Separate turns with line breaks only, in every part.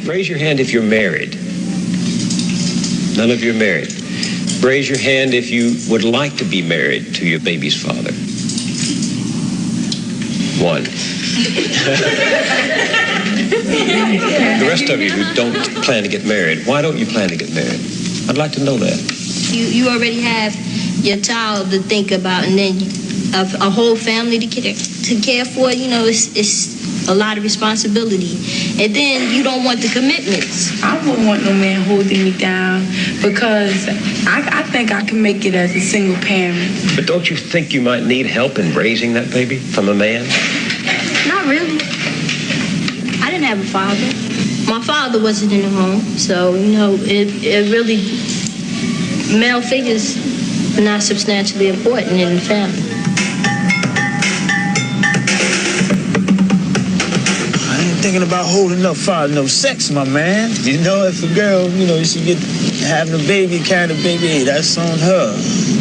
Raise your hand if you're married. None of you are married. Raise your hand if you would like to be married to your baby's father. One. The rest of you who don't plan to get married, why don't you plan to get married? I'd like to know that.
You already have your child to think about, and then a whole family to care for. You know, it's a lot of responsibility, and then you don't want the commitments.
I wouldn't want no man holding me down because I think I can make it as a single parent.
But don't you think you might need help in raising that baby from a man?
Not really. I didn't have a father. My father wasn't in the home, so you know it really, male figures are not substantially important in the family.
Thinking about holding up for no sex, my man. You know, if a girl, you know, she get having a baby, carrying a baby, hey, that's on her.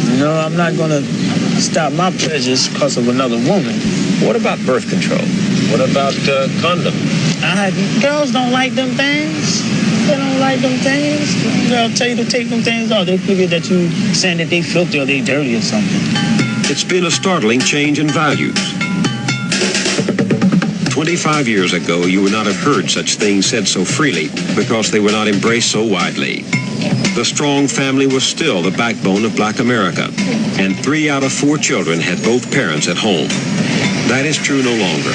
You know, I'm not gonna stop my pleasures because of another woman.
What about birth control? What about condom?
Girls don't like them things. They don't like them things. Girl tell you to take them things off. They figure that you saying that they filthy or they dirty or something.
It's been a startling change in values. 25 years ago, you would not have heard such things said so freely because they were not embraced so widely. The strong family was still the backbone of Black America, and 3 out of 4 children had both parents at home. That is true no longer.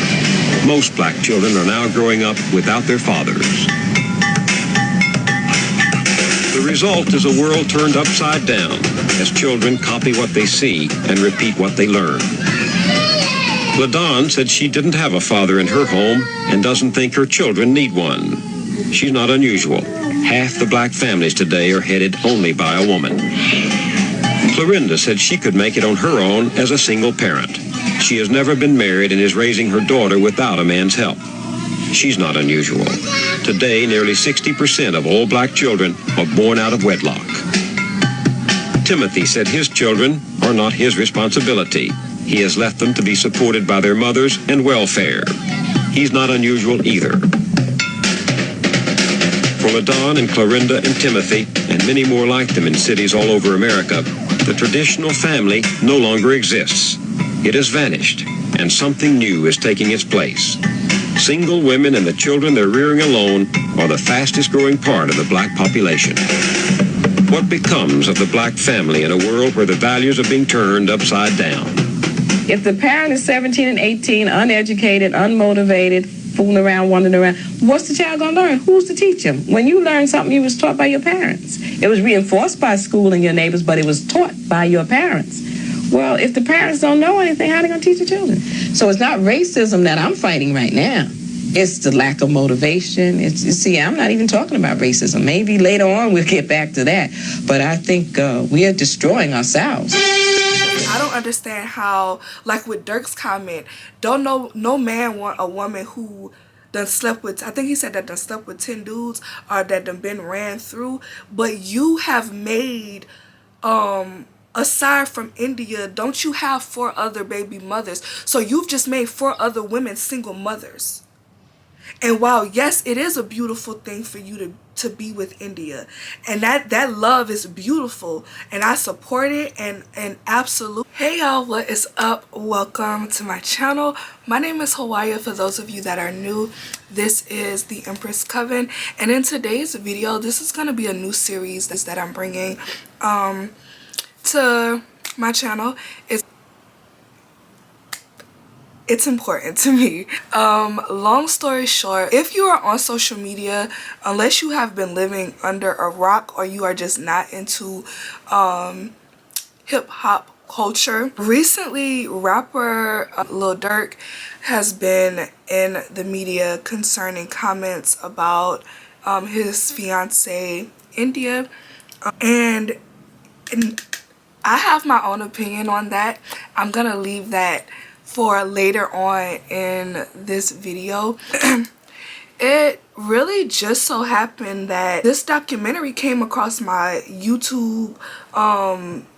Most Black children are now growing up without their fathers. The result is a world turned upside down as children copy what they see and repeat what they learn. LaDawn said she didn't have a father in her home and doesn't think her children need one. She's not unusual. Half the Black families today are headed only by a woman. Clorinda said she could make it on her own as a single parent. She has never been married and is raising her daughter without a man's help. She's not unusual. Today, nearly 60% of all Black children are born out of wedlock. Timothy said his children are not his responsibility. He has left them to be supported by their mothers and welfare. He's not unusual either. For LaDawn and Clorinda and Timothy, and many more like them in cities all over America, the traditional family no longer exists. It has vanished, and something new is taking its place. Single women and the children they're rearing alone are the fastest growing part of the Black population. What becomes of the Black family in a world where the values are being turned upside down?
If the parent is 17 and 18, uneducated, unmotivated, fooling around, wandering around, what's the child going to learn? Who's to teach him? When you learn something, you was taught by your parents. It was reinforced by school and your neighbors, but it was taught by your parents. Well, if the parents don't know anything, how are they going to teach the children? So it's not racism that I'm fighting right now. It's the lack of motivation. You see, I'm not even talking about racism. Maybe later on we'll get back to that. But I think we are destroying ourselves.
I don't understand how, like with Durk's comment, no man want a woman who done slept with, I think he said that done slept with 10 dudes or that done been ran through. But you have made, aside from India, don't you have 4 other baby mothers? So you've just made 4 other women single mothers. And while, yes, it is a beautiful thing for you to be with India, and that love is beautiful, and I support it, and absolutely. Hey y'all, what is up? Welcome to my channel. My name is Hawaii. For those of you that are new, this is the Empress Coven, and in today's video, this is going to be a new series that I'm bringing to my channel. It's important to me. Long story short, if you are on social media, unless you have been living under a rock or you are just not into hip-hop culture, recently rapper Lil Durk has been in the media concerning comments about his fiancé India, and I have my own opinion on that. I'm gonna leave that for later on in this video. It really just so happened that this documentary came across my YouTube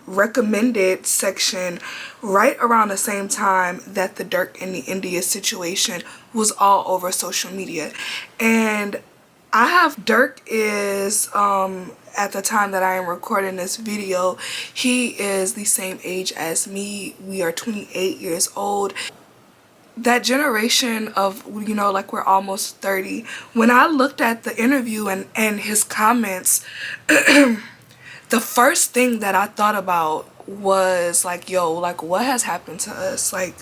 recommended section right around the same time that the Durk and the India situation was all over social media. And I have Durk is at the time that I am recording this video, he is the same age as me. We are 28 years old. That generation of, you know, like we're almost 30. When I looked at the interview and his comments, the first thing that I thought about was like, yo, like what has happened to us? Like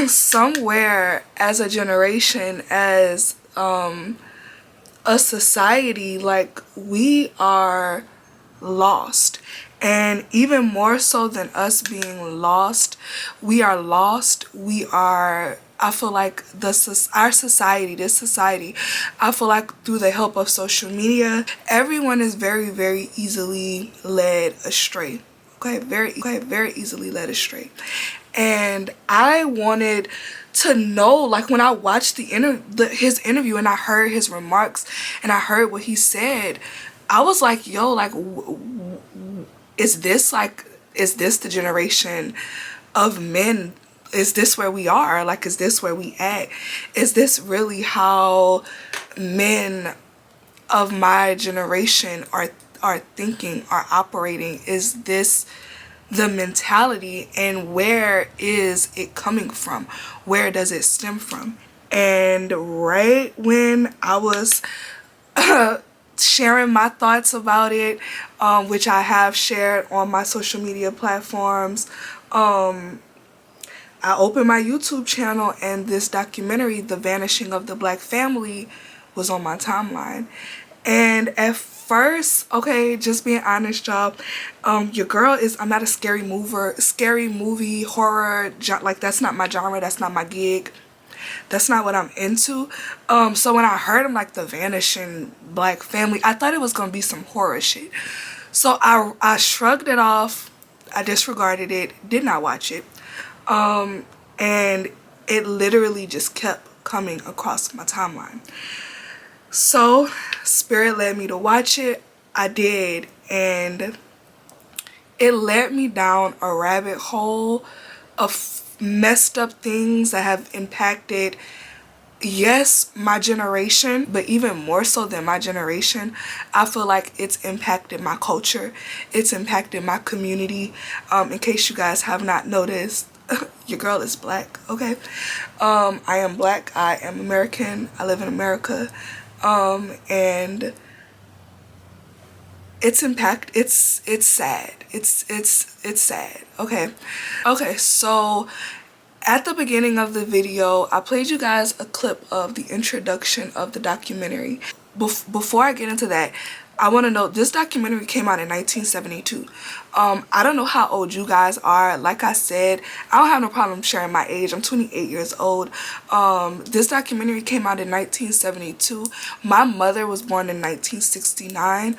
somewhere as a generation, as a society, like we are lost. And even more so than us being lost, we are lost. We are, I feel like our society, this society, I feel like through the help of social media, everyone is very, very easily led astray. Okay, very easily led astray. And I wanted to know, like when I watched his interview and I heard his remarks and I heard what he said, I was like, yo, like is this the generation of men? Is this where we are? Like, is this where we at? Is this really how men of my generation are thinking, are operating? Is this the mentality, and where is it coming from? Where does it stem from? And right when I was sharing my thoughts about it, which I have shared on my social media platforms, I opened my YouTube channel and this documentary, The Vanishing of the Black Family, was on my timeline. And at first, okay, just being honest, y'all, your girl is, I'm not a scary movie, horror, like that's not my genre, that's not my gig. That's not what I'm into. So when I heard him, like The Vanishing Black Family, I thought it was gonna be some horror shit. So I shrugged it off. I disregarded it. Did not watch it. And it literally just kept coming across my timeline. So Spirit led me to watch it. I did, and it led me down a rabbit hole of messed up things that have impacted, yes, my generation, but even more so than my generation, I feel like it's impacted my culture. It's impacted my community. In case you guys have not noticed, your girl is black, okay? I am black. I am American. I live in America. And it's sad. It's sad. Okay, so at the beginning of the video, I played you guys a clip of the introduction of the documentary. Before I get into that, I want to know, this documentary came out in 1972. I don't know how old you guys are. Like I said, I don't have no problem sharing my age. I'm 28 years old. This documentary came out in 1972. My mother was born in 1969.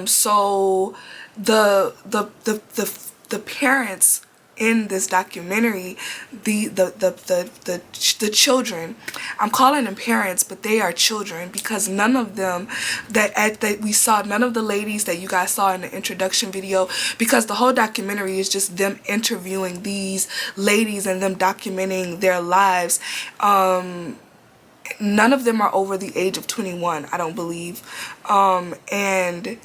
So the parents in this documentary, the children, I'm calling them parents, but they are children, because none of them that we saw, none of the ladies that you guys saw in the introduction video, because the whole documentary is just them interviewing these ladies and them documenting their lives. None of them are over the age of 21, I don't believe. And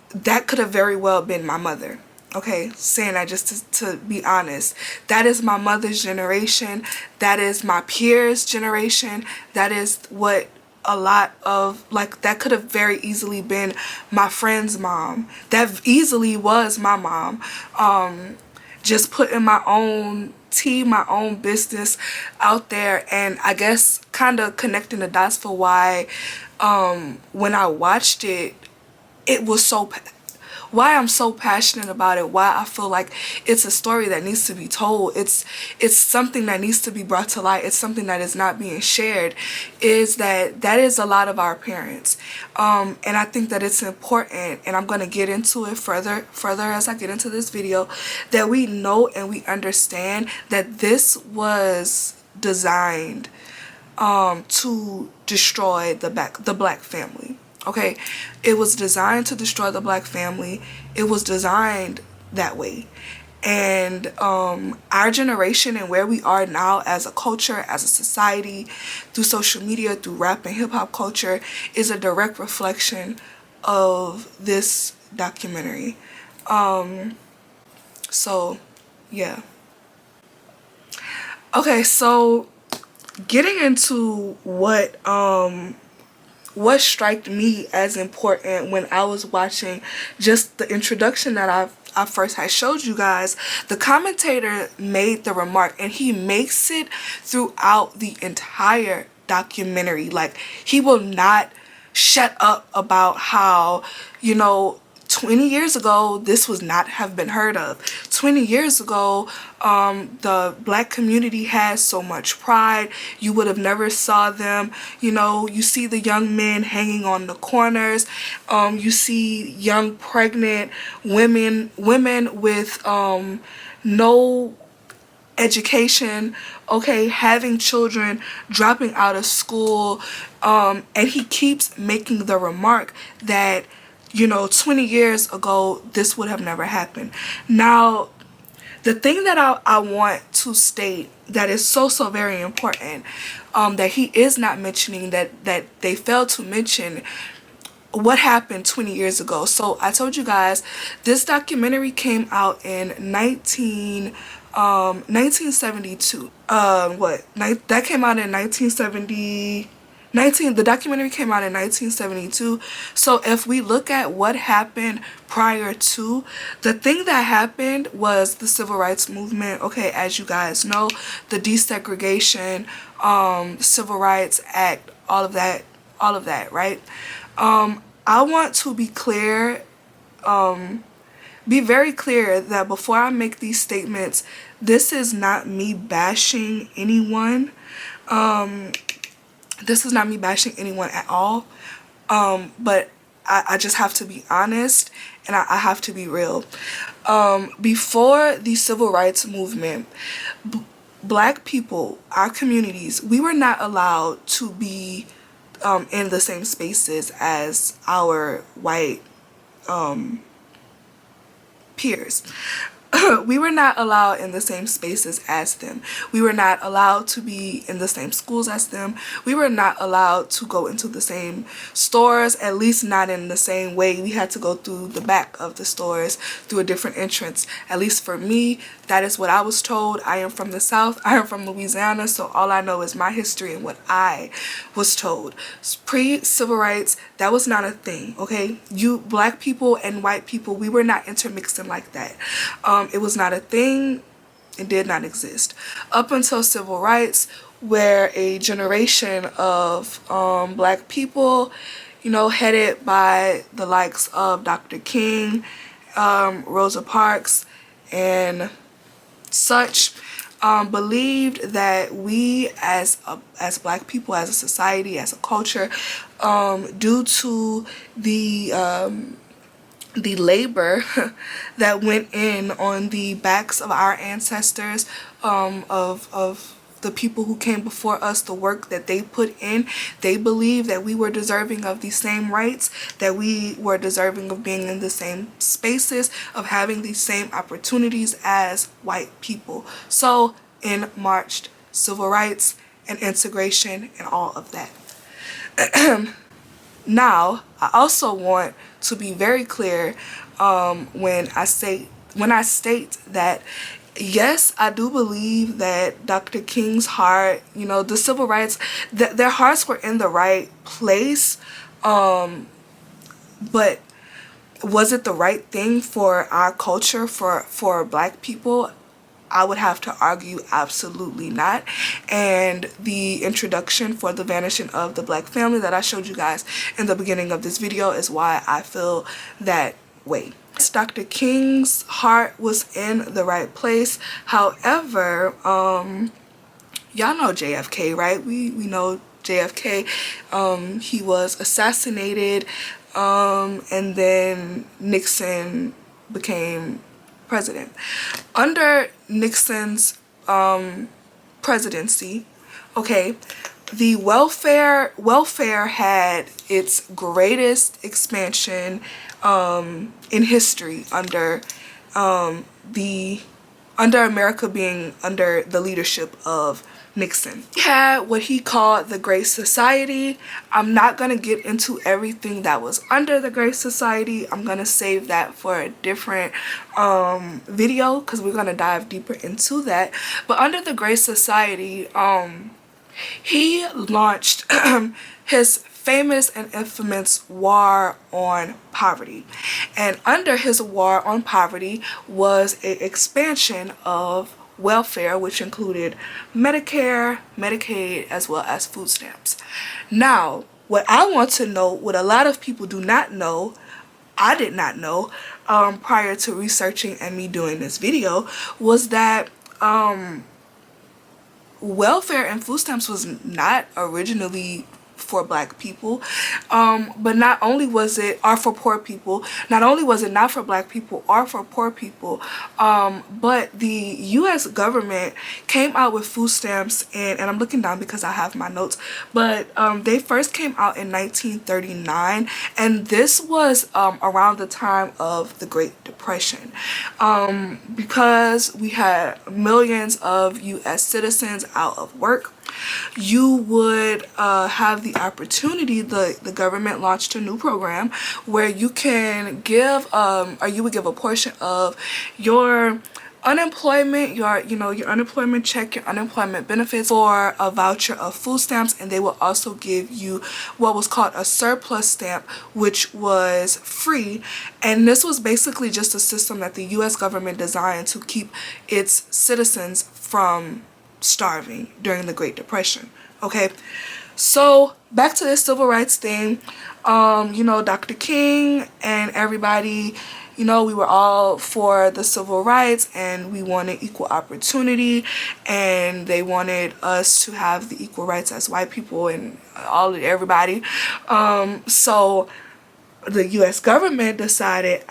that could have very well been my mother. Okay, saying that just to be honest. That is my mother's generation. That is my peers' generation. That is what a lot of, like, that could have very easily been my friend's mom. That easily was my mom. Just putting my own tea, my own business out there, and I guess kind of connecting the dots for why when I watched it, it was so, why I'm so passionate about it, why I feel like it's a story that needs to be told, it's something that needs to be brought to light, it's something that is not being shared, is that is a lot of our parents. And I think that it's important, and I'm going to get into it further as I get into this video, that we know and we understand that this was designed to destroy the black family. Okay, it was designed to destroy the black family. It was designed that way. And our generation and where we are now as a culture, as a society, through social media, through rap and hip-hop culture, is a direct reflection of this documentary. So yeah. Okay, so getting into what struck me as important when I was watching just the introduction that I first had showed you guys. The commentator made the remark, and he makes it throughout the entire documentary. Like, he will not shut up about how, you know, 20 years ago, this was not have been heard of. 20 years ago, the black community has so much pride. You would have never saw them. You know, you see the young men hanging on the corners. You see young pregnant women with no education, okay, having children, dropping out of school. And he keeps making the remark that, you know, 20 years ago, this would have never happened. Now, the thing that I want to state that is so very important, that he is not mentioning, that they failed to mention what happened 20 years ago. So I told you guys, this documentary came out in 1972. That came out in 1970. The documentary came out in 1972. So if we look at what happened prior to, the thing that happened was the Civil Rights Movement. Okay, as you guys know, the desegregation, Civil Rights Act, all of that, right? I want to be clear, be very clear that before I make these statements, this is not me bashing anyone. This is not me bashing anyone at all, but I just have to be honest, and I have to be real. Before the Civil Rights Movement, black people, our communities, we were not allowed to be in the same spaces as our white peers. We were not allowed in the same spaces as them. We were not allowed to be in the same schools as them. We were not allowed to go into the same stores, at least not in the same way. We had to go through the back of the stores, through a different entrance. At least for me, that is what I was told. I am from the South. I am from Louisiana, so all I know is my history and what I was told. Pre-civil rights, that was not a thing, okay? You black people and white people, we were not intermixing like that. It was not a thing. It did not exist. Up until civil rights, where a generation of black people, you know, headed by the likes of Dr. King, Rosa Parks, and such, believed that we as black people, as a society, as a culture, due to the labor that went in on the backs of our ancestors, of the people who came before us, the work that they put in, they believed that we were deserving of the same rights, that we were deserving of being in the same spaces, of having the same opportunities as white people. So in marched civil rights and integration and all of that. Now, I also want to be very clear when I state that, yes, I do believe that Dr. King's heart, you know, the civil rights, their hearts were in the right place, but was it the right thing for our culture, for black people? I would have to argue absolutely not. And the introduction for the vanishing of the black family that I showed you guys in the beginning of this video is why I feel that way. Dr. King's heart was in the right place. However, y'all know JFK, right? We know JFK. He was assassinated, and then Nixon became president. Under Nixon's presidency, okay, the welfare had its greatest expansion in history under the under America being under the leadership of Nixon. He had what he called the Great Society. I'm not going to get into everything that was under the Great Society. I'm going to save that for a different video because we're going to dive deeper into that. But under the Great Society, he launched his famous and infamous war on poverty. And under his war on poverty was an expansion of welfare, which included Medicare, Medicaid, as well as food stamps. Now, what I want to know, what a lot of people do not know, I did not know prior to researching and me doing this video, was that welfare and food stamps was not originally for black people, but not only was it, or for poor people, not only was it not for black people or for poor people, but the US government came out with food stamps and I'm looking down because I have my notes, but they first came out in 1939, and this was around the time of the Great Depression, because we had millions of US citizens out of work. You would have the opportunity, the government launched a new program where you can give or you would give a portion of your unemployment, your unemployment check, your unemployment benefits for a voucher of food stamps, and they will also give you what was called a surplus stamp, which was free. And this was basically just a system that the US government designed to keep its citizens from starving during the Great Depression. Okay, so back to this civil rights thing. Dr. King and everybody, we were all for the civil rights and we wanted equal opportunity, and they wanted us to have the equal rights as white people and everybody. So the US government decided,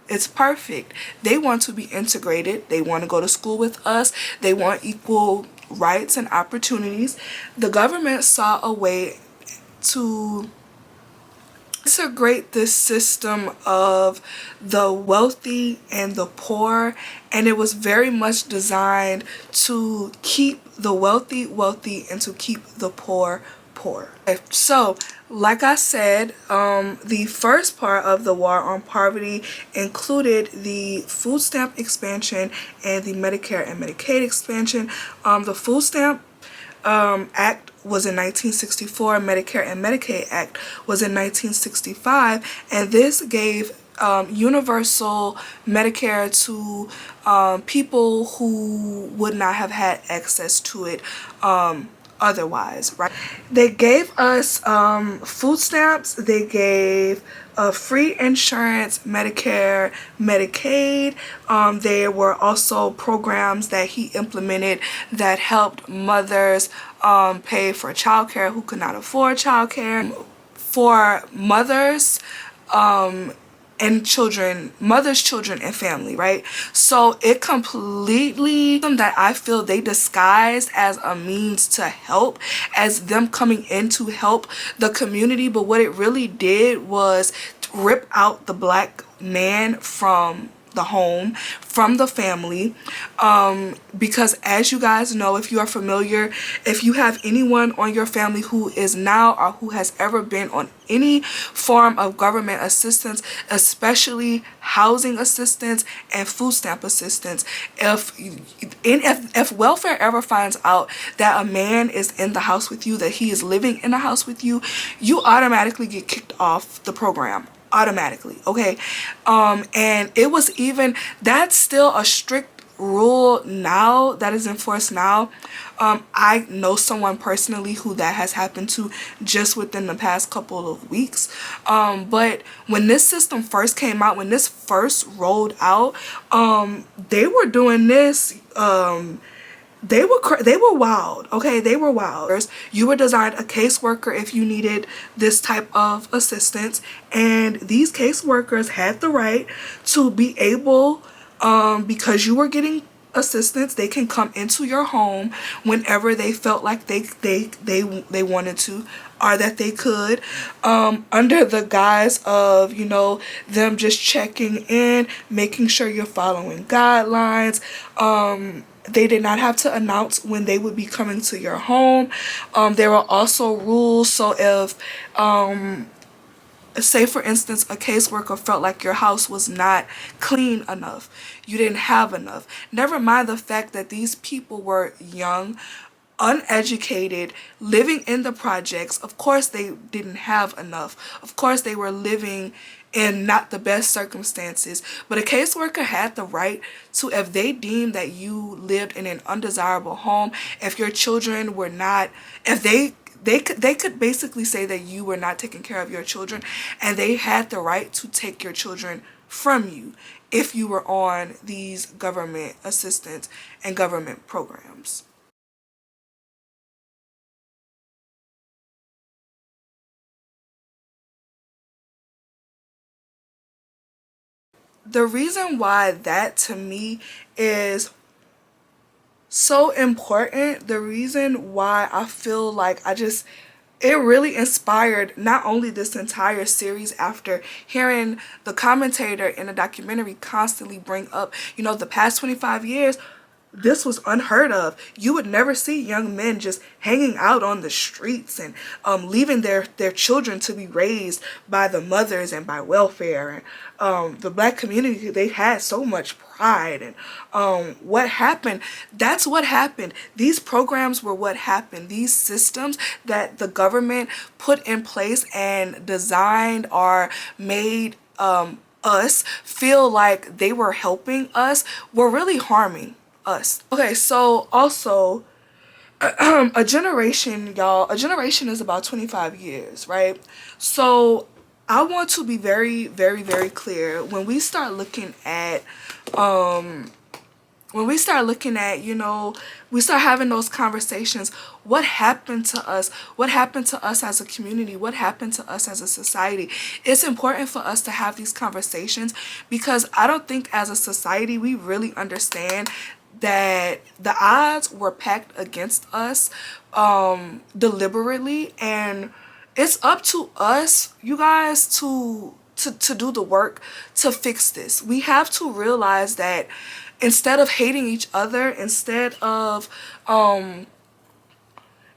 it's perfect. They want to be integrated. They want to go to school with us. They want equal rights and opportunities. The government saw a way to integrate this system of the wealthy and the poor, and it was very much designed to keep the wealthy wealthy and to keep the poor poor. So, like I said, the first part of the war on poverty included the food stamp expansion and the Medicare and Medicaid expansion. The Food Stamp Act was in 1964, Medicare and Medicaid Act was in 1965, and this gave universal Medicare to people who would not have had access to it otherwise, right? They gave us food stamps, they gave free insurance, Medicare, Medicaid. There were also programs that he implemented that helped mothers pay for childcare who could not afford childcare. For mothers and children, mothers, children, and family, right? So it completely, that I feel they disguised as a means to help, as them coming in to help the community, but what it really did was rip out the black man from the home, from the family, because as you guys know, if you are familiar, if you have anyone on your family who is now or who has ever been on any form of government assistance, especially housing assistance and food stamp assistance, if welfare ever finds out that a man is in the house with you, that he is living in the house with you, you automatically get kicked off the program. Automatically, okay? And it was even, that's still a strict rule now that is enforced now. I know someone personally who that has happened to just within the past couple of weeks. But when this system first came out, when this first rolled out, they were doing this, they were wild, okay? They were wild. You were designed a caseworker if you needed this type of assistance, and these caseworkers had the right to be able, because you were getting assistance, they can come into your home whenever they felt like they wanted to. or that they could, under the guise of, you know, them just checking in, making sure you're following guidelines. They did not have to announce when they would be coming to your home. There were also rules, so if say for instance a caseworker felt like your house was not clean enough, you didn't have enough, never mind the fact that these people were young, uneducated, living in the projects. Of course they didn't have enough. Of course they were living in not the best circumstances. But a caseworker had the right to, if they deemed that you lived in an undesirable home, if your children were not, if they could basically say that you were not taking care of your children, and they had the right to take your children from you if you were on these government assistance and government programs. The reason why that to me is so important, the reason why I feel like it really inspired not only this entire series after hearing the commentator in the documentary constantly bring up, you know, the past 25 years, this was unheard of. You would never see young men just hanging out on the streets and leaving their children to be raised by the mothers and by welfare. And the black community, they had so much pride. And what happened, that's what happened. These programs were what happened. These systems that the government put in place and designed or made us feel like they were helping us were really harming us. Okay, so also a generation, y'all, a generation is about 25 years, right? So I want to be very, very, very clear when we start looking at you know, we start having those conversations, what happened to us? What happened to us as a community? What happened to us as a society? It's important for us to have these conversations because I don't think as a society we really understand that the odds were packed against us deliberately, and it's up to us, you guys, to do the work to fix this. We have to realize that instead of hating each other, instead of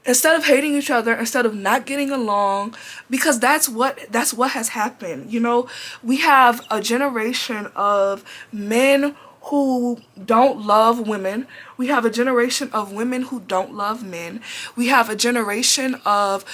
hating each other, instead of not getting along, because that's what has happened. You know, we have a generation of men who don't love women. We have a generation of women who don't love men. We have a generation of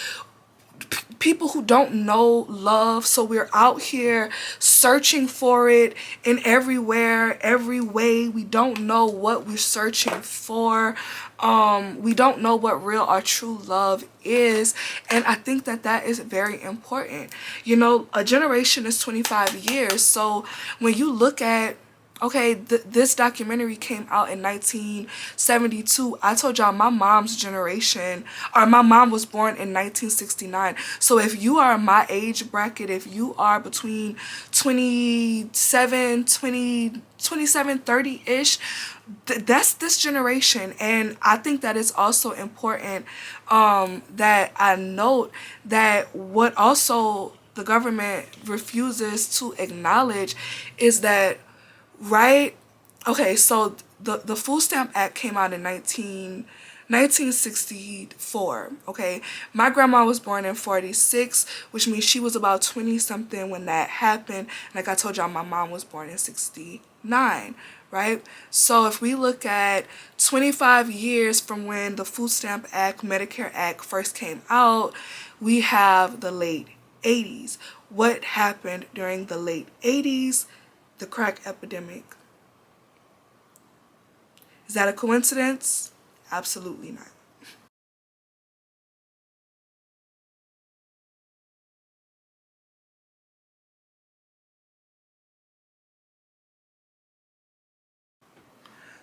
people who don't know love, so we're out here searching for it in everywhere, every way. We don't know what we're searching for. We don't know what real or true love is, and I think that is very important. You know, a generation is 25 years, so when you look at, okay, this documentary came out in 1972. I told y'all my mom's generation, or my mom was born in 1969. So if you are my age bracket, if you are between 27, 30-ish, that's this generation. And I think that it's also important that I note that what also the government refuses to acknowledge is that, right? Okay, so the Food Stamp Act came out in 1964, okay? My grandma was born in 46, which means she was about 20 something when that happened. Like I told y'all, my mom was born in 69, right? So if we look at 25 years from when the Food Stamp Act, Medicare Act first came out, we have the late 80s. What happened during the late 80s? The crack epidemic. Is that a coincidence? Absolutely not.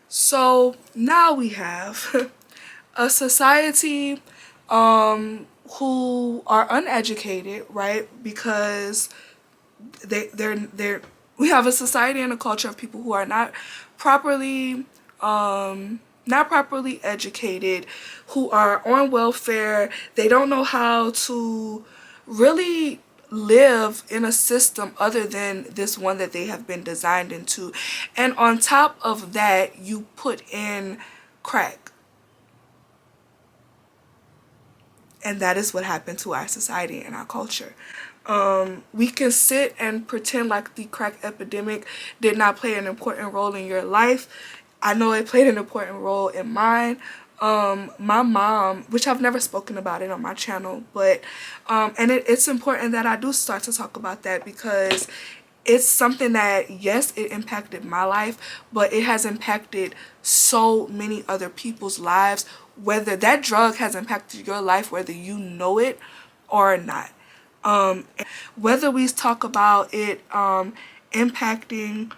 So now we have a society who are uneducated, right? Because they're we have a society and a culture of people who are not properly not properly educated, who are on welfare. They don't know how to really live in a system other than this one that they have been designed into. And on top of that, you put in crack. And that is what happened to our society and our culture. We can sit and pretend like the crack epidemic did not play an important role in your life. I know it played an important role in mine. My mom, which I've never spoken about it on my channel, but and it's important that I do start to talk about that, because it's something that, yes, it impacted my life, but it has impacted so many other people's lives. Whether that drug has impacted your life, whether you know it or not. Whether we talk about it impacting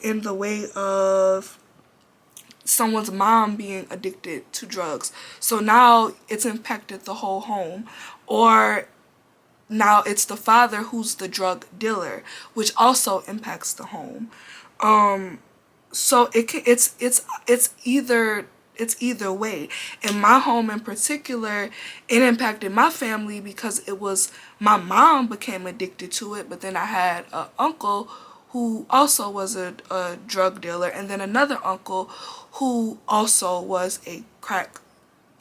in the way of someone's mom being addicted to drugs. So now it's impacted the whole home. Or now it's the father who's the drug dealer, which also impacts the home. So it's either way. In my home in particular, it impacted my family because it was my mom became addicted to it, but then I had an uncle who also was a drug dealer, and then another uncle who also was a crack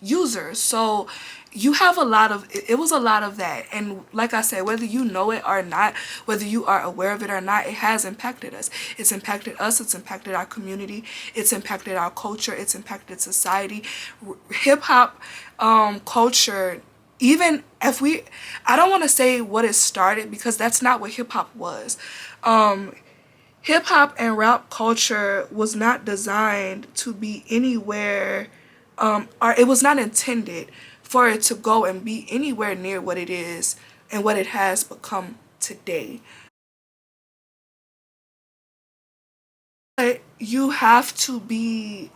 user. So you have it was a lot of that. And like I said, whether you know it or not, whether you are aware of it or not, it has impacted us. It's impacted us. It's impacted our community. It's impacted our culture. It's impacted society. Hip hop culture, even if I don't want to say what it started, because that's not what hip hop was. Hip hop and rap culture was not designed to be anywhere, or it was not intended for it to go and be anywhere near what it is and what it has become today. But you have to be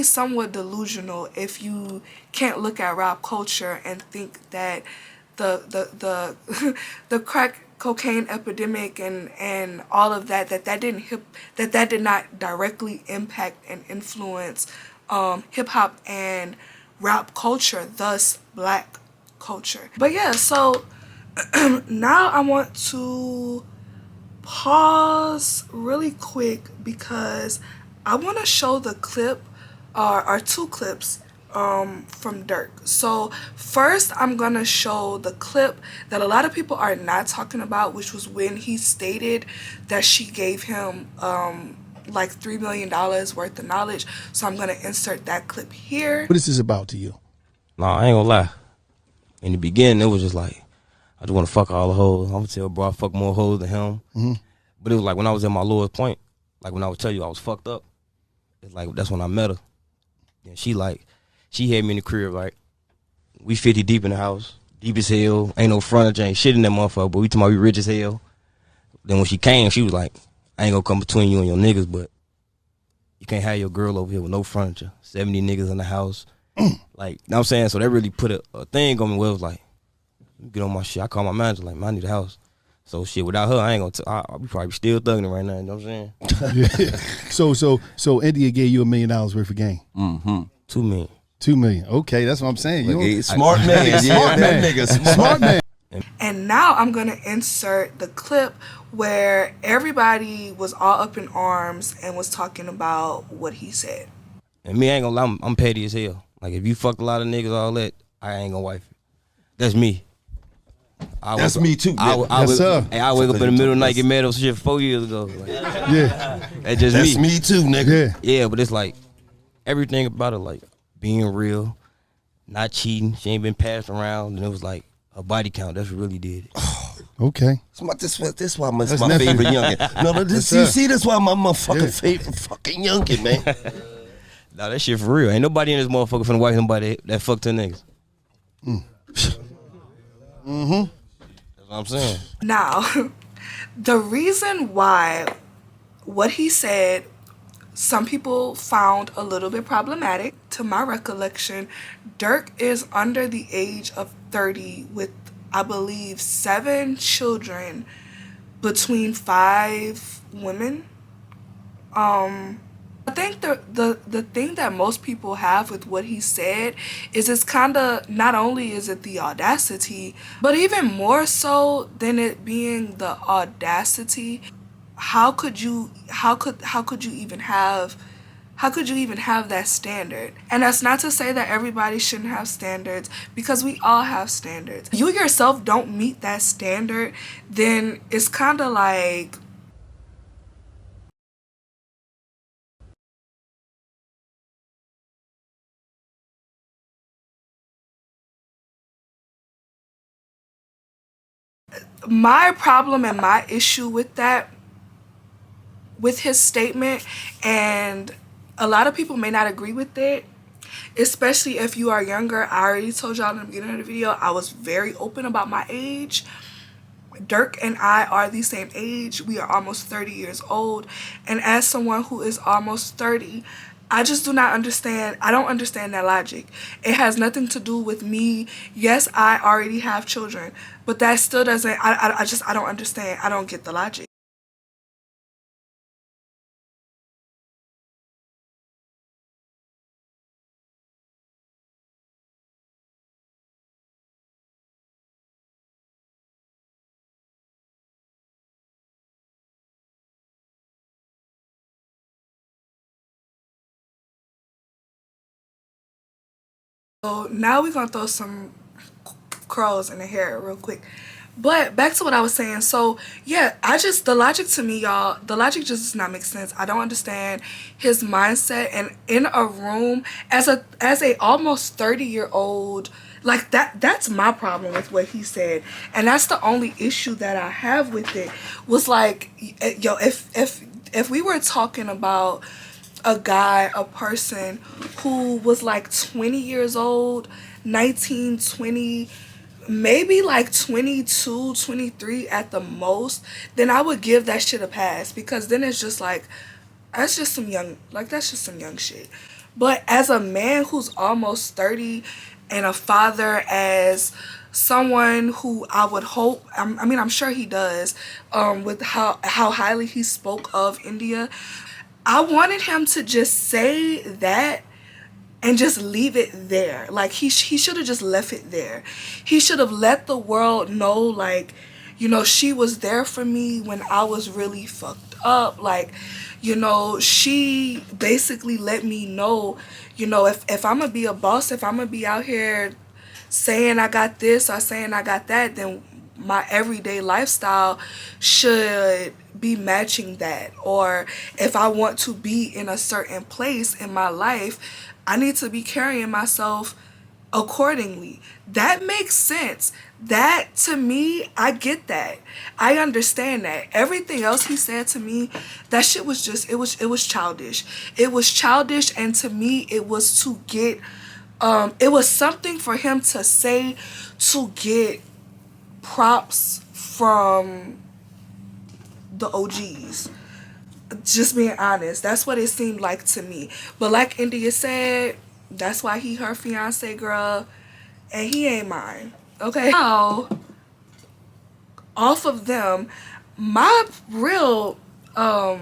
somewhat delusional if you can't look at rap culture and think that the the crack cocaine epidemic and all of that did not directly impact and influence hip hop and rap culture, thus black culture. But yeah, so now I want to pause really quick because I want to show the clip or two clips from Durk. So first I'm gonna show the clip that a lot of people are not talking about, which was when he stated that she gave him like $3 million worth of knowledge. So I'm gonna insert that clip here.
What is this about to you?
Nah, I ain't gonna lie. In the beginning, it was just like, I just want to fuck all the hoes. I'm gonna tell bro I fuck more hoes than him.
Mm-hmm.
But it was like when I was at my lowest point, like when I would tell you I was fucked up, it's like that's when I met her. Then she had me in the crib, like, we 50 deep in the house, deep as hell, ain't no furniture, ain't shit in that motherfucker, but we talking about we rich as hell. Then when she came, she was like, I ain't gonna come between you and your niggas, but you can't have your girl over here with no furniture, 70 niggas in the house. Like, you know what I'm saying? So that really put a thing on me where it was like, get on my shit. I call my manager, like, man, I need a house. So shit, without her, I ain't gonna, I'll be probably still thugging it right now, you know what I'm saying?
So India gave you $1 million worth of game.
Mm-hmm. 2 million.
2 million. Okay, that's what I'm saying.
Smart man.
Smart man.
That nigga smart
man.
And now I'm gonna insert the clip where everybody was all up in arms and was talking about what he said.
And me, I ain't gonna lie, I'm petty as hell. Like, if you fucked a lot of niggas, all that, I ain't gonna wife you. That's me.
That's me too.
I wake up in the middle of the night, get mad over shit 4 years ago. Like,
Yeah.
That's just
That's me too, nigga.
Yeah, but it's like, everything about it, like, being real, not cheating. She ain't been passed around, and it was like a body count. That's what really did it.
Okay.
This why my favorite youngin. No, you see, that's why my motherfucking favorite fucking youngin, man.
Nah, that shit for real. Ain't nobody in this motherfucker finna wife somebody that fucked her niggas.
Mm-hmm.
That's what I'm saying.
Now, the reason why what he said, some people found a little bit problematic. To my recollection, Durk is under the age of 30 with, I believe, 7 children between 5 women. I think the thing that most people have with what he said is it's kind of, not only is it the audacity, but even more so than it being the audacity, how could you even have that standard? And that's not to say that everybody shouldn't have standards, because we all have standards. You yourself don't meet that standard, then it's kind of like, my problem and my issue with that, with his statement, and a lot of people may not agree with it, especially if you are younger. I already told y'all in the beginning of the video, I was very open about my age. Durk and I are the same age. We are almost 30 years old. And as someone who is almost 30, I just do not understand. I don't understand that logic. It has nothing to do with me. Yes, I already have children, but that still doesn't, I don't understand. I don't get the logic. So now we're gonna throw some curls in the hair real quick. But back to what I was saying. So yeah, the logic to me, y'all, the logic just does not make sense. I don't understand his mindset. And in a room as a almost 30-year-old, like that's my problem with what he said. And that's the only issue that I have with it, was like, yo, if we were talking about a guy, a person who was like 20 years old, 19, 20, maybe like 22, 23 at the most, then I would give that shit a pass, because then it's just like, that's just some young shit. But as a man who's almost 30 and a father, as someone who I would hope, I'm sure he does, with how highly he spoke of India, I wanted him to just say that and just leave it there. Like, he should have just left it there. He should have let the world know, like, you know, she was there for me when I was really fucked up. Like, you know, she basically let me know, you know, if I'm gonna be a boss, if I'm gonna be out here saying I got this or saying I got that, then my everyday lifestyle should be matching that. Or if I want to be in a certain place in my life, I need to be carrying myself accordingly. That makes sense. That, to me, I get that. I understand that. Everything else he said to me, that shit was just, it was childish. It was childish, and to me, it was to get, it was something for him to say to get props from the OGs. Just being honest, that's what it seemed like to me. But like India said, that's why he her fiance, girl, and he ain't mine. Okay, now off of them, my real the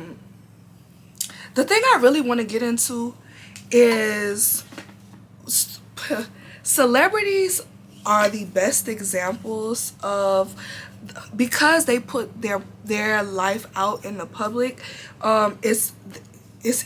thing I really want to get into is celebrities are the best examples of, because they put their life out in the public, it's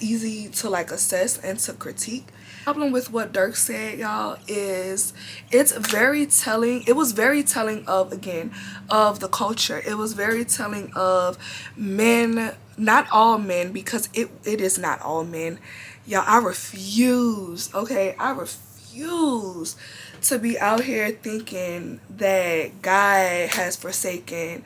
easy to like assess and to critique. Problem with what Durk said, y'all, is it's very telling. It was very telling of, again, of the culture. It was very telling of men, not all men, because it is not all men. Y'all, I refuse, okay? I refuse to be out here thinking that God has forsaken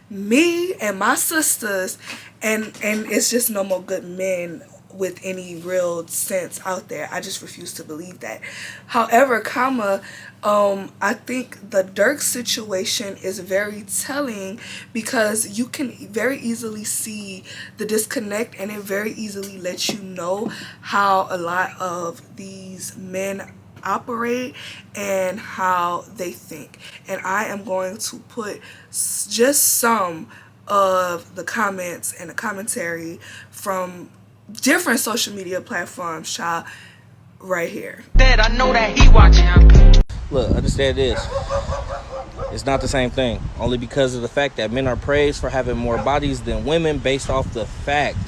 me and my sisters, and it's just no more good men with any real sense out there. I just refuse to believe that. However, I think the Durk situation is very telling, because you can very easily see the disconnect, and it very easily lets you know how a lot of these men operate and how they think. And I am going to put just some of the comments and the commentary from different social media platforms, child, right here.
I know that he watching.
Look, understand this. It's not the same thing. Only because of the fact that men are praised for having more bodies than women, based off the fact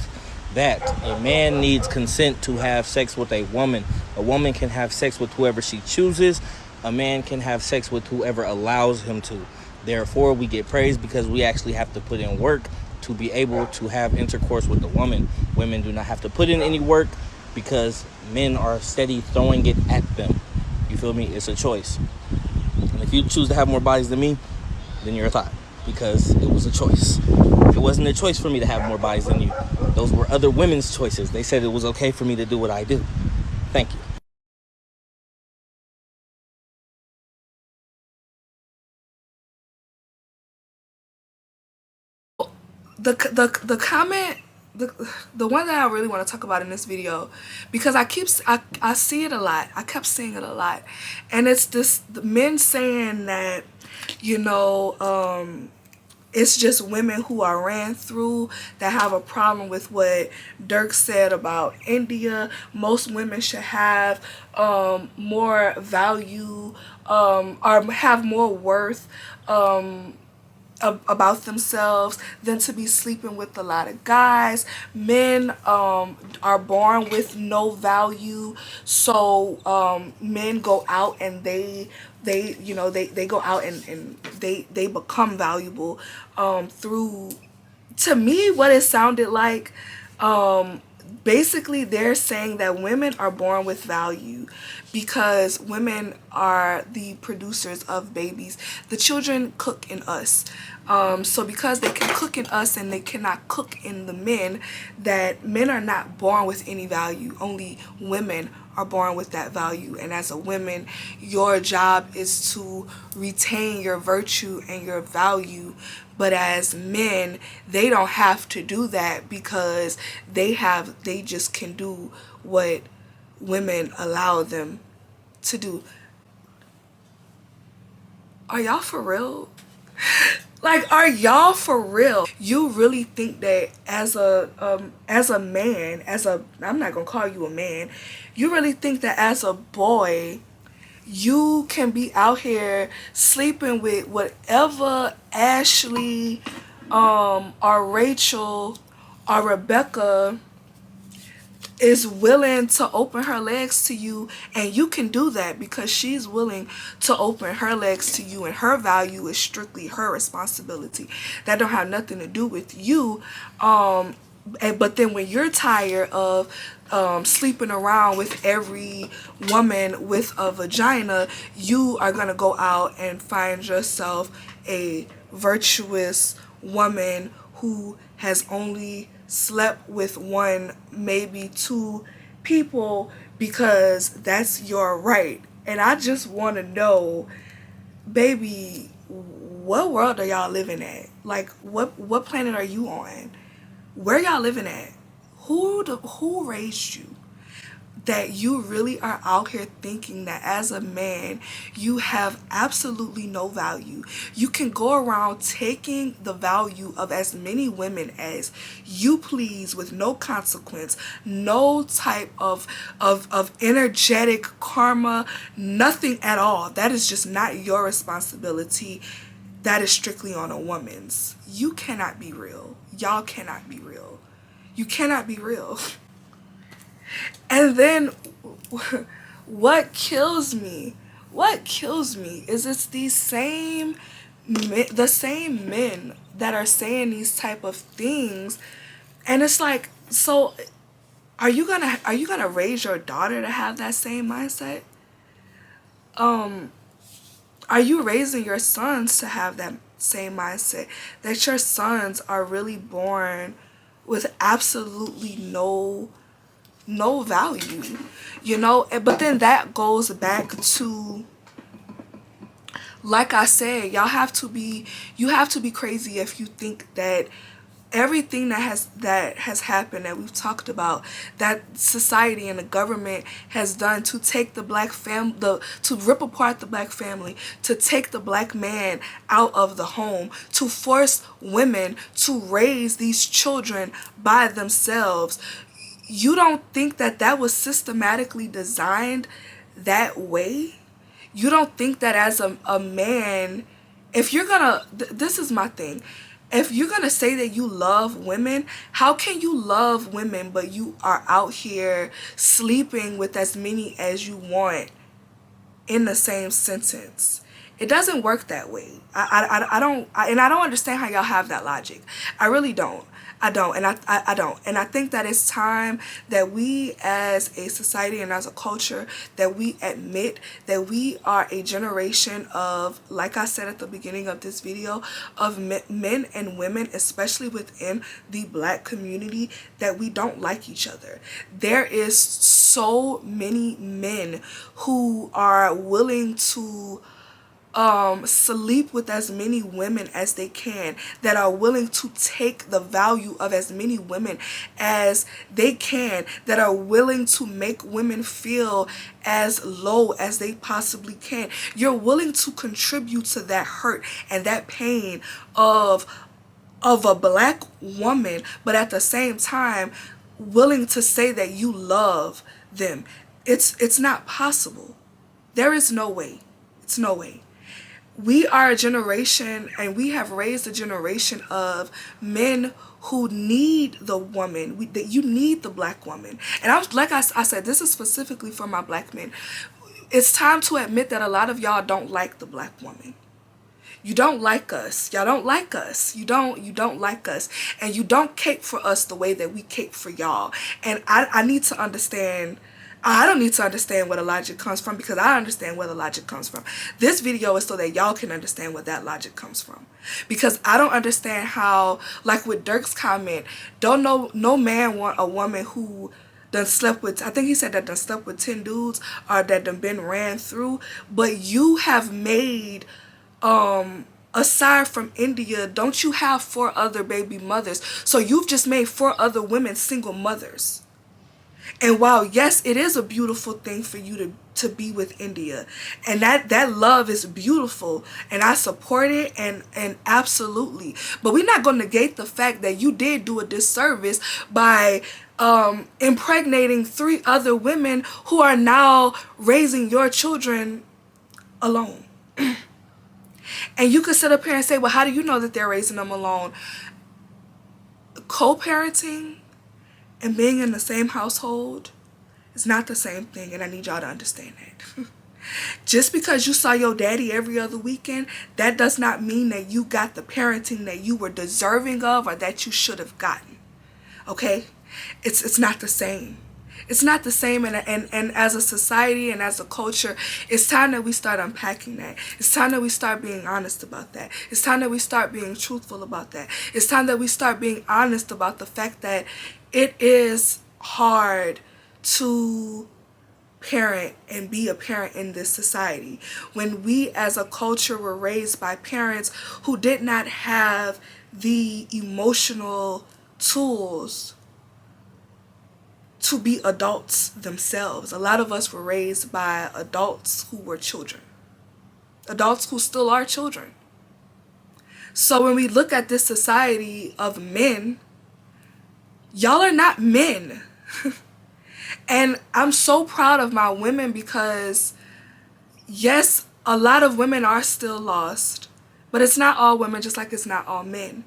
that a man needs consent to have sex with a woman. A woman can have sex with whoever she chooses. A man can have sex with whoever allows him to. Therefore, we get praised because we actually have to put in work to be able to have intercourse with a woman. Women do not have to put in any work because men are steady throwing it at them. You feel me? It's a choice. And if you choose to have more bodies than me, then you're a thought, because it was a choice. It wasn't a choice for me to have more bodies than you. Those were other women's choices. They said it was okay for me to do what I do. Thank you.
The comment, the one that I really want to talk about in this video, because I see it a lot. I kept seeing it a lot, and it's the men saying that, you know, it's just women who are ran through that have a problem with what Durk said about India. Most women should have more value, or have more worth about themselves than to be sleeping with a lot of guys. Men are born with no value, so men go out and they go out and they become valuable through, to me, what it sounded like, basically they're saying that women are born with value because women are the producers of babies. The children cook in us. So because they can cook in us and they cannot cook in the men, that men are not born with any value. Only women are born with that value. And as a woman, your job is to retain your virtue and your value. But as men, they don't have to do that because they just can do what women allow them to do. Are y'all for real? Like, are y'all for real? You really think that as a man, I'm not gonna call you a man, you really think that as a boy, you can be out here sleeping with whatever Ashley, or Rachel, or Rebecca is willing to open her legs to you, and you can do that because she's willing to open her legs to you, and her value is strictly her responsibility. That don't have nothing to do with you. But then when you're tired of sleeping around with every woman with a vagina, you are gonna go out and find yourself a virtuous woman who has only slept with one, maybe two people, because that's your right. And I just want to know, baby, what world are y'all living at? Like, what planet are you on? Where y'all living at? Who raised you? That you really are out here thinking that as a man, you have absolutely no value. You can go around taking the value of as many women as you please with no consequence, no type of energetic karma, nothing at all. That is just not your responsibility. That is strictly on a woman's. You cannot be real. Y'all cannot be real. You cannot be real. And then what kills me is it's the same men that are saying these type of things, and it's like, so are you gonna raise your daughter to have that same mindset? Are you raising your sons to have that same mindset, that your sons are really born with absolutely no value, you know? But then that goes back to, like I said, you have to be crazy if you think that everything that has happened, that we've talked about, that society and the government has done to take the black to rip apart the black family, to take the black man out of the home, to force women to raise these children by themselves. you don't think that that was systematically designed that way? You don't think that as a man, if you're gonna, this is my thing, if you're gonna say that you love women, how can you love women but you are out here sleeping with as many as you want in the same sentence? It doesn't work that way. I don't understand how y'all have that logic. I really don't. I don't. And I think that it's time that we as a society and as a culture, that we admit that we are a generation of, like I said at the beginning of this video, of men and women, especially within the Black community, that we don't like each other. There is so many men who are willing to sleep with as many women as they can, that are willing to take the value of as many women as they can, that are willing to make women feel as low as they possibly can. You're willing to contribute to that hurt and that pain of a Black woman, but at the same time willing to say that you love them. It's not possible. There is no way. It's no way. We are a generation, and we have raised a generation of men who need the woman. That you need the Black woman. And I said, this is specifically for my Black men. It's time to admit that a lot of y'all don't like the Black woman. You don't like us. Y'all don't like us. You don't like us. And you don't cape for us the way that we cape for y'all. And I need to understand. I don't need to understand where the logic comes from, because I understand where the logic comes from. This video is so that y'all can understand where that logic comes from. Because I don't understand how, like with Durk's comment, no man want a woman who done slept with, I think he said that done slept with 10 dudes or that done been ran through. But you have made, aside from India, don't you have 4 other baby mothers? So you've just made 4 other women single mothers. And while, yes, it is a beautiful thing for you to be with India, and that love is beautiful, and I support it, and absolutely, but we're not going to negate the fact that you did do a disservice by impregnating 3 other women who are now raising your children alone. And you could sit up here and say, well, how do you know that they're raising them alone? Co-parenting and being in the same household is not the same thing, and I need y'all to understand that. Just because you saw your daddy every other weekend, that does not mean that you got the parenting that you were deserving of or that you should have gotten. Okay? It's not the same. It's not the same, and as a society and as a culture, it's time that we start unpacking that. It's time that we start being honest about that. It's time that we start being truthful about that. It's time that we start being honest about the fact that it is hard to parent and be a parent in this society when we as a culture were raised by parents who did not have the emotional tools to be adults themselves. A lot of us were raised by adults who were children. Adults who still are children. So when we look at this society of men, y'all are not men. And I'm so proud of my women because, yes, a lot of women are still lost, but it's not all women, just like it's not all men.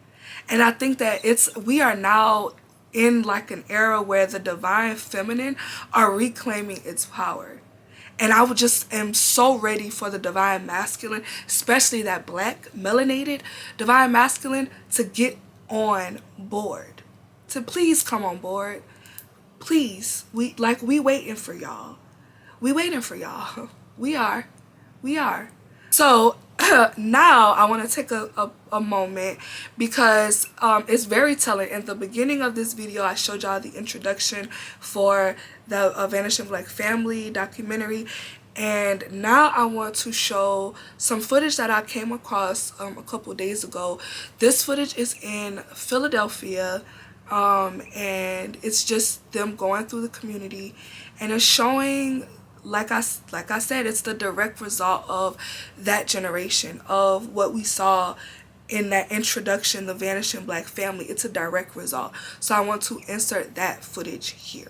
And I think that we are now in like an era where the divine feminine are reclaiming its power. And I am so ready for the divine masculine, especially that Black melanated divine masculine, to get on board. To please come on board. Please. We waiting for y'all. We waiting for y'all. We are. So now I want to take a moment because it's very telling. In the beginning of this video, I showed y'all the introduction for the Vanishing Black Family documentary. And now I want to show some footage that I came across a couple days ago. This footage is in Philadelphia. And it's just them going through the community, and it's showing, like I said, it's the direct result of that generation, of what we saw in that introduction, the Vanishing Black family, it's a direct result. So I want to insert that footage here.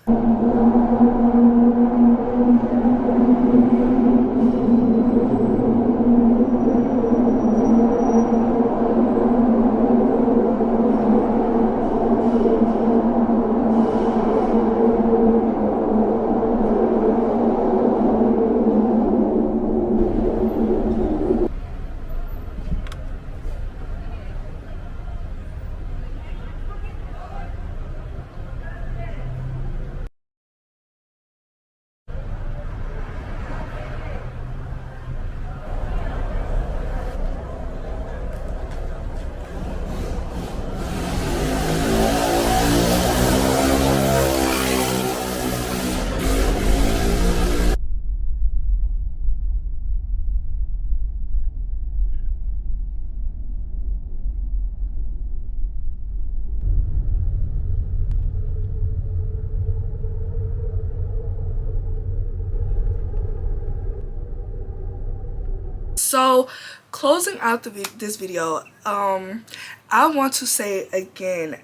So closing out this video, I want to say again,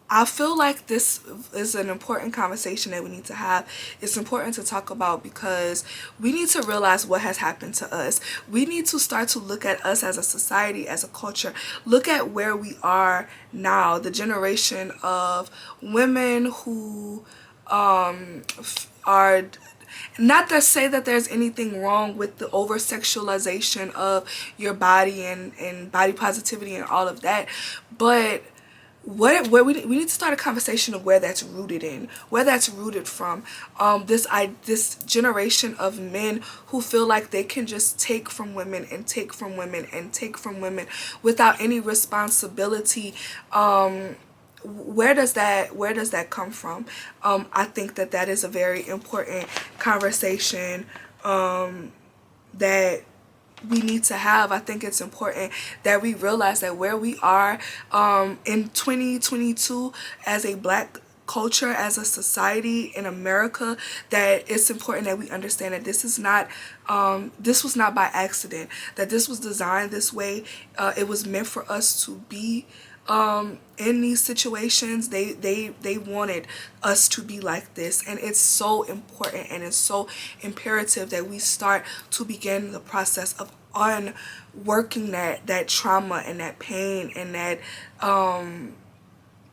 I feel like this is an important conversation that we need to have. It's important to talk about because we need to realize what has happened to us. We need to start to look at us as a society, as a culture. Look at where we are now, the generation of women who are, not to say that there's anything wrong with the over sexualization of your body and body positivity and all of that, but where we need to start a conversation of where that's rooted in, where that's rooted from. This generation of men who feel like they can just take from women and take from women and take from women without any responsibility. Where does that come from? I think that is a very important conversation that we need to have. I think it's important that we realize that where we are in 2022 as a Black culture, as a society in America, that it's important that we understand that this is not this was not by accident, that this was designed this way. It was meant for us to be in these situations. They wanted us to be like this, and it's so important and it's so imperative that we start to begin the process of unworking that trauma and that pain and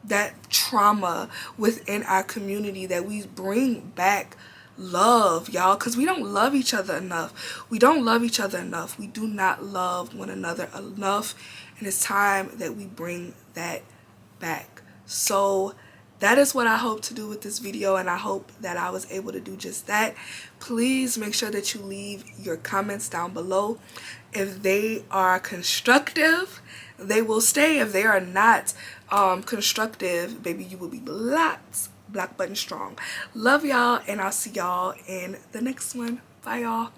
that trauma within our community, that we bring back love, y'all, because we don't love each other enough. We don't love each other enough. We do not love one another enough, and it's time that we bring that back. So that is what I hope to do with this video, and I hope that I was able to do just that. Please make sure that you leave your comments down below. If they are constructive, they will stay. If they are not constructive, baby, you will be blocked. Block button strong. Love y'all, and I'll see y'all in the next one. Bye, y'all.